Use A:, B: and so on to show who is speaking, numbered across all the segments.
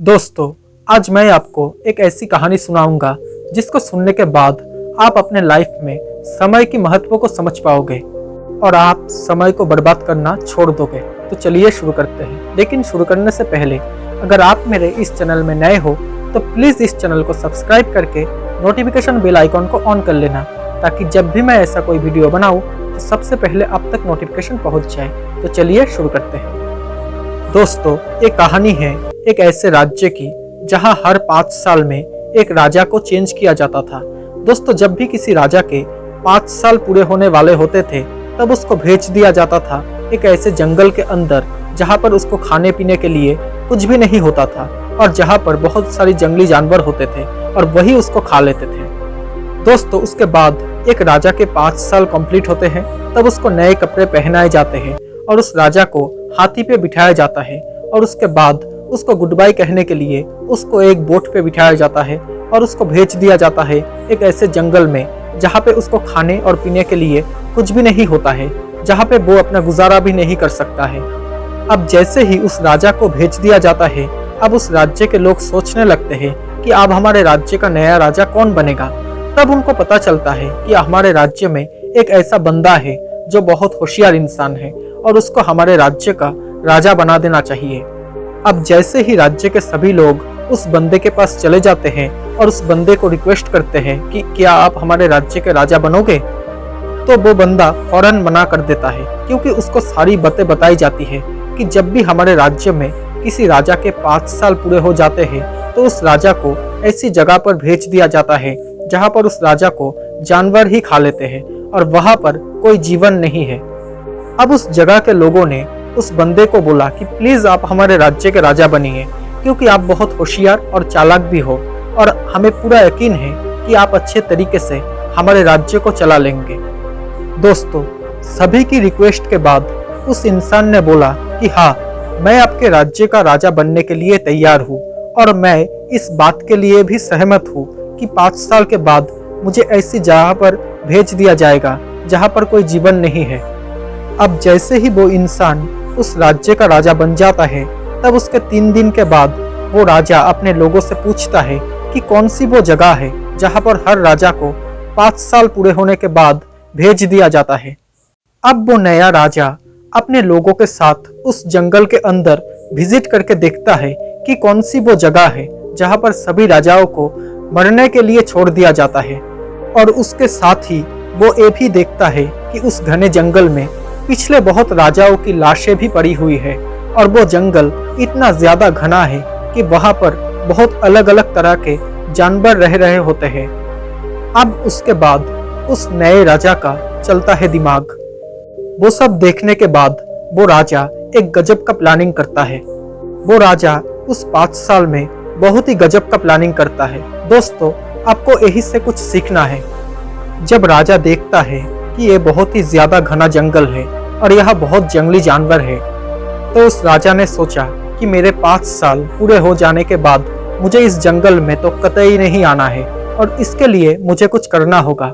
A: दोस्तों, आज मैं आपको एक ऐसी कहानी सुनाऊंगा जिसको सुनने के बाद आप अपने लाइफ में समय की महत्व को समझ पाओगे और आप समय को बर्बाद करना छोड़ दोगे। तो चलिए शुरू करते हैं। लेकिन शुरू करने से पहले अगर आप मेरे इस चैनल में नए हो तो प्लीज़ इस चैनल को सब्सक्राइब करके नोटिफिकेशन बेल आइकॉन को ऑन कर लेना, ताकि जब भी मैं ऐसा कोई वीडियो बनाऊं तो सबसे पहले आप तक नोटिफिकेशन पहुंच जाए। तो चलिए शुरू करते हैं। दोस्तों, एक कहानी है एक ऐसे राज्य की जहां हर 5 साल में एक राजा को चेंज किया जाता था। दोस्तों, जब भी किसी राजा के 5 साल पूरे होने वाले होते थे तब उसको भेज दिया जाता था एक ऐसे जंगल के अंदर जहां पर उसको खाने पीने के लिए कुछ भी नहीं होता था और जहां पर बहुत सारी जंगली जानवर होते थे और वही उसको खा लेते थे। दोस्तों, उसके बाद एक राजा के 5 साल कंप्लीट होते हैं तब उसको नए कपड़े पहनाए जाते हैं और उस राजा को हाथी पे बिठाया जाता है और उसके बाद उसको गुड बाय कहने के लिए उसको एक बोट पे बिठाया जाता है और उसको भेज दिया जाता है एक ऐसे जंगल में जहाँ पे उसको खाने और पीने के लिए कुछ भी नहीं होता है, जहाँ पे वो अपना गुजारा भी नहीं कर सकता है। अब जैसे ही उस राजा को भेज दिया जाता है, अब उस राज्य के लोग सोचने लगते हैं कि अब हमारे राज्य का नया राजा कौन बनेगा। तब उनको पता चलता है कि हमारे राज्य में एक ऐसा बंदा है जो बहुत होशियार इंसान है और उसको हमारे राज्य का राजा बना देना चाहिए। अब जैसे ही राज्य के सभी लोग उस बंदे के पास चले जाते हैं और उस बंदे को रिक्वेस्ट करते हैं कि क्या आप हमारे राज्य के राजा बनोगे, तो वो बंदा फौरन मना कर देता है, क्योंकि उसको सारी बातें बताई जाती है कि जब भी हमारे राज्य में किसी राजा के 5 साल पूरे हो जाते हैं तो उस राजा को ऐसी जगह पर भेज दिया जाता है जहाँ पर उस राजा को जानवर ही खा लेते हैं और वहाँ पर कोई जीवन नहीं है। अब उस जगह के लोगों ने उस बंदे को बोला कि प्लीज आप हमारे राज्य के राजा बनिए, क्योंकि आप बहुत होशियार और चालाक भी हो और हमें पूरा यकीन है कि आप अच्छे तरीके से हमारे राज्य को चला लेंगे। दोस्तों, सभी की रिक्वेस्ट के बाद उस इंसान ने बोला कि हाँ, मैं आपके राज्य का राजा बनने के लिए तैयार हूँ और मैं इस बात के लिए भी सहमत हूँ कि 5 साल के बाद मुझे ऐसी जगह पर भेज दिया जाएगा जहाँ पर कोई जीवन नहीं है। अब जैसे ही वो इंसान उस राज्य का राजा बन जाता है तब उसके 3 दिन के बाद वो राजा अपने लोगों से पूछता है कि कौन सी वो जगह है जहाँ पर हर राजा को 5 साल पूरे होने के बाद भेज दिया जाता है। अब वो नया राजा अपने लोगों के साथ उस जंगल के अंदर विजिट करके देखता है कि कौन सी वो जगह है जहाँ पर सभी राजाओं को मरने के लिए छोड़ दिया जाता है, और उसके साथ ही वो ये भी देखता है कि उस घने जंगल में पिछले बहुत राजाओं की लाशें भी पड़ी हुई है और वो जंगल इतना ज्यादा घना है कि वहां पर बहुत अलग अलग तरह के जानवर रह रहे होते हैं। अब उसके बाद उस नए राजा का चलता है दिमाग। वो सब देखने के बाद वो राजा एक गजब का प्लानिंग करता है। वो राजा उस 5 साल में बहुत ही गजब का प्लानिंग करता है। दोस्तों, आपको यही से कुछ सीखना है। जब राजा देखता है कि ये बहुत ही ज्यादा घना जंगल है और यहाँ बहुत जंगली जानवर है, तो उस राजा ने सोचा कि मेरे 5 साल पूरे हो जाने के बाद मुझे इस जंगल में तो कतई नहीं आना है और इसके लिए मुझे कुछ करना होगा।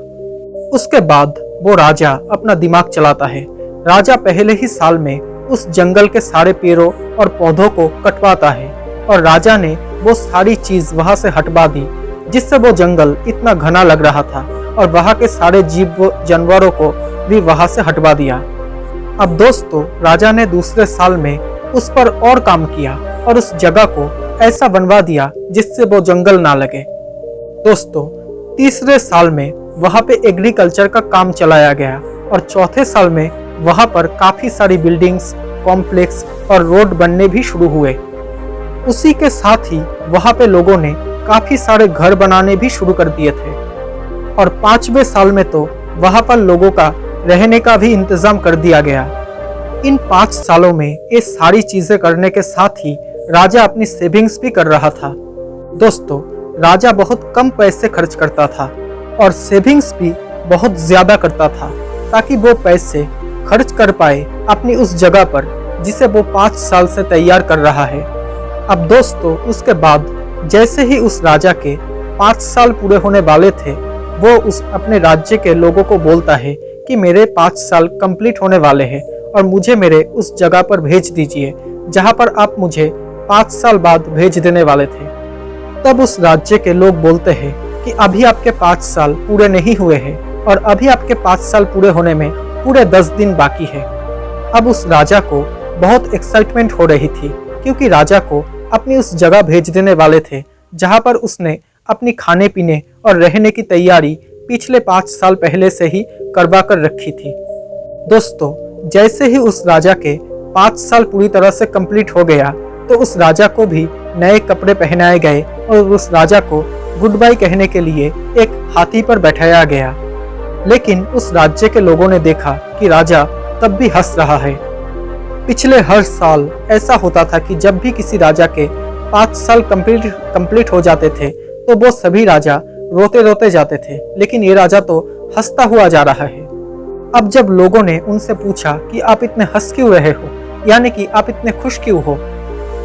A: उसके बाद वो राजा अपना दिमाग चलाता है। राजा पहले ही साल में उस जंगल के सारे पेड़ों और पौधों को कटवाता है और राजा ने वो सारी चीज वहां से हटवा दी, जिससे वो जंगल इतना घना लग रहा था और वहां के सारे जीव जानवरों को भी वहां से हटवा दिया। अब दोस्तों, राजा ने दूसरे साल में उस पर और काम किया और उस जगह को ऐसा बनवा दिया जिससे वो जंगल ना लगे। दोस्तों, तीसरे साल में वहां पे एग्रीकल्चर का काम चलाया गया और चौथे साल में वहां पर काफी सारी बिल्डिंग्स, कॉम्प्लेक्स और रोड बनने भी शुरू हुए। उसी के साथ ही वहां पे लोगों ने काफी सारे घर बनाने भी शुरू कर दिए थे और 5वें साल में तो वहां पर लोगों का रहने का भी इंतजाम कर दिया गया। इन 5 सालों में ये सारी चीजें करने के साथ ही राजा अपनी सेविंग्स भी कर रहा था। दोस्तों, राजा बहुत कम पैसे खर्च करता था और सेविंग्स भी बहुत ज्यादा करता था, ताकि वो पैसे खर्च कर पाए अपनी उस जगह पर जिसे वो 5 साल से तैयार कर रहा है। अब दोस्तों, उसके बाद जैसे ही उस राजा के 5 साल पूरे होने वाले थे, वो उस अपने राज्य के लोगों को बोलता है कि मेरे 5 साल कंप्लीट होने वाले हैं और मुझे मेरे उस जगह पर भेज दीजिए जहां पर आप मुझे 5 साल बाद भेज देने वाले थे। तब उस राज्य के लोग बोलते हैं कि अभी आपके 5 साल पूरे नहीं हुए हैं और अभी आपके 5 साल पूरे होने में पूरे 10 दिन बाकी है। अब उस राजा को बहुत एक्साइटमेंट हो रही थी, क्योंकि राजा को अपनी उस जगह भेज देने वाले थे जहां पर उसने अपनी खाने पीने और रहने की तैयारी पिछले 5 साल पहले से ही करवा कर रखी थी। दोस्तों, जैसे ही उस राजा के 5 साल पूरी तरह से कंप्लीट हो गया तो उस राजा को भी नए कपड़े पहनाए गए और उस राजा को गुड बाय कहने के लिए एक हाथी पर बैठाया गया। लेकिन उस राज्य के लोगों ने देखा कि राजा तब भी हंस रहा है। पिछले हर साल ऐसा होता था कि जब भी किसी राजा के 5 साल कंप्लीट हो जाते थे तो वो सभी राजा रोते रोते जाते थे, लेकिन ये राजा तो हंसता हुआ जा रहा है। अब जब लोगों ने उनसे पूछा कि आप इतने हंस क्यों रहे हो, यानी कि आप इतने खुश क्यों हो,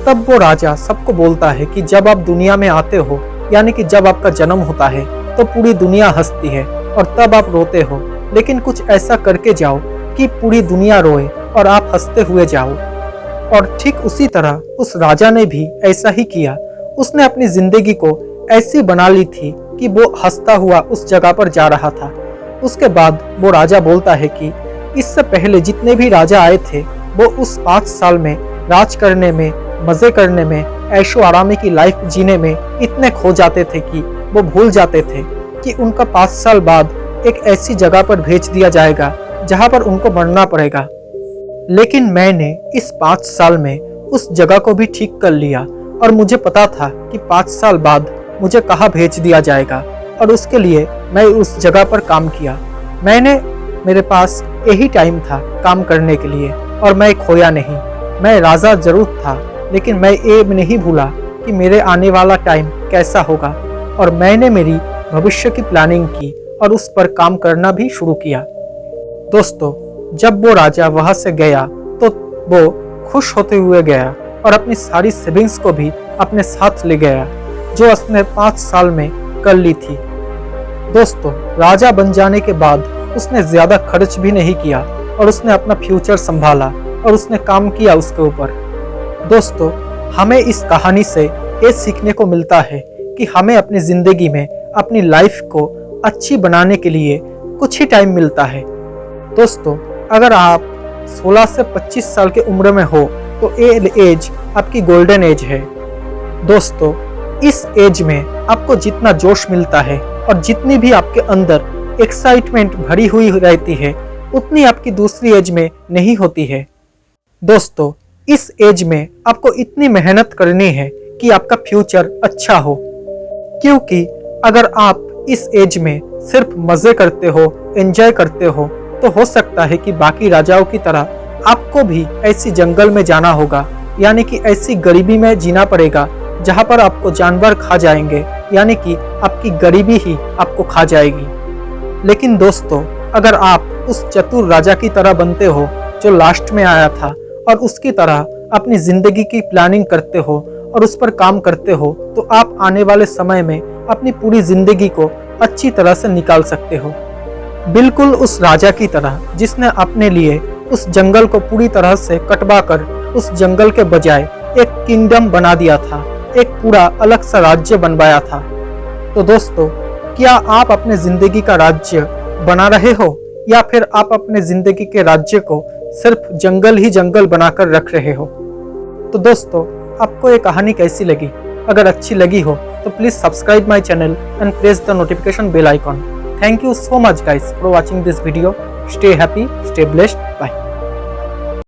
A: तब वो राजा सबको बोलता है कि जब आप दुनिया में आते हो, यानी कि जब आपका जन्म होता है तो पूरी दुनिया हंसती है और तब आप रोते हो, लेकिन कुछ ऐसा करके जाओ कि पूरी दुनिया रोए और आप हंसते हुए जाओ। और ठीक उसी तरह उस राजा ने भी ऐसा ही किया। उसने अपनी जिंदगी को ऐसी बना ली थी कि वो हंसता हुआ उस जगह पर जा रहा था। उसके बाद वो राजा बोलता है कि इससे पहले जितने भी राजा आए थे वो उस 5 साल में राज करने में, मजे करने में, ऐशो आरामी की लाइफ जीने में इतने खो जाते थे कि वो भूल जाते थे कि उनका 5 साल बाद एक ऐसी जगह पर भेज दिया जाएगा जहां पर उनको मरना पड़ेगा। लेकिन मैंने इस 5 साल में उस जगह को भी ठीक कर लिया और मुझे पता था कि 5 साल बाद मुझे कहाँ भेज दिया जाएगा और उसके लिए मैं उस जगह पर काम किया। मेरे पास यही टाइम था काम करने के लिए और मैं खोया नहीं। मैं राजा जरूर था, लेकिन मैं ये नहीं भूला कि मेरे आने वाला टाइम कैसा होगा और मैंने मेरी भविष्य की प्लानिंग की और उस पर काम करना भी शुरू किया। दोस्तों, जब वो राजा वहां से गया तो वो खुश होते हुए गया और अपनी सारी सेविंग्स को भी अपने साथ ले गया जो उसने 5 साल में कर ली थी। दोस्तों, राजा बन जाने के बाद उसने ज्यादा खर्च भी नहीं किया और उसने अपना फ्यूचर संभाला और उसने काम किया उसके ऊपर। दोस्तों, हमें इस कहानी से ये सीखने को मिलता है कि हमें अपनी जिंदगी में अपनी लाइफ को अच्छी बनाने के लिए कुछ ही टाइम मिलता है। दोस्तों, अगर आप 16 से 25 साल के उम्र में हो तो ये एज आपकी गोल्डन एज है। दोस्तों, इस एज में आपको जितना जोश मिलता है और जितनी भी आपके अंदर एक्साइटमेंट भरी हुई रहती है उतनी आपकी दूसरी एज में नहीं होती है। दोस्तों, इस एज में आपको इतनी मेहनत करनी है कि आपका फ्यूचर अच्छा हो, क्योंकि अगर आप इस एज में सिर्फ मजे करते हो, एंजॉय करते हो, तो हो सकता है कि बाकी राजाओं की तरह आपको भी ऐसी जंगल में जाना होगा, यानी कि ऐसी गरीबी में जीना पड़ेगा जहां पर आपको जानवर खा जाएंगे, यानी कि आपकी गरीबी ही आपको खा जाएगी। लेकिन दोस्तों, अगर आप उस चतुर राजा की तरह बनते हो जो लास्ट में आया था और उसकी तरह अपनी जिंदगी की प्लानिंग करते हो और उस पर काम करते हो, तो आप आने वाले समय में अपनी पूरी जिंदगी को अच्छी तरह से निकाल सकते हो। बिल्कुल उस राजा की तरह जिसने अपने लिए उस जंगल को पूरी तरह से कटवा कर उस जंगल के बजाय एक किंगडम बना दिया था, एक पूरा अलग सा राज्य बनवाया था। तो दोस्तों, क्या आप अपने जिंदगी का राज्य बना रहे हो या फिर आप अपने जिंदगी के राज्य को सिर्फ जंगल ही जंगल बनाकर रख रहे हो? तो दोस्तों, आपको ये कहानी कैसी लगी? अगर अच्छी लगी हो तो please subscribe my channel and press the notification bell icon. Thank you so much guys for watching this video. Stay happy, stay blessed. Bye.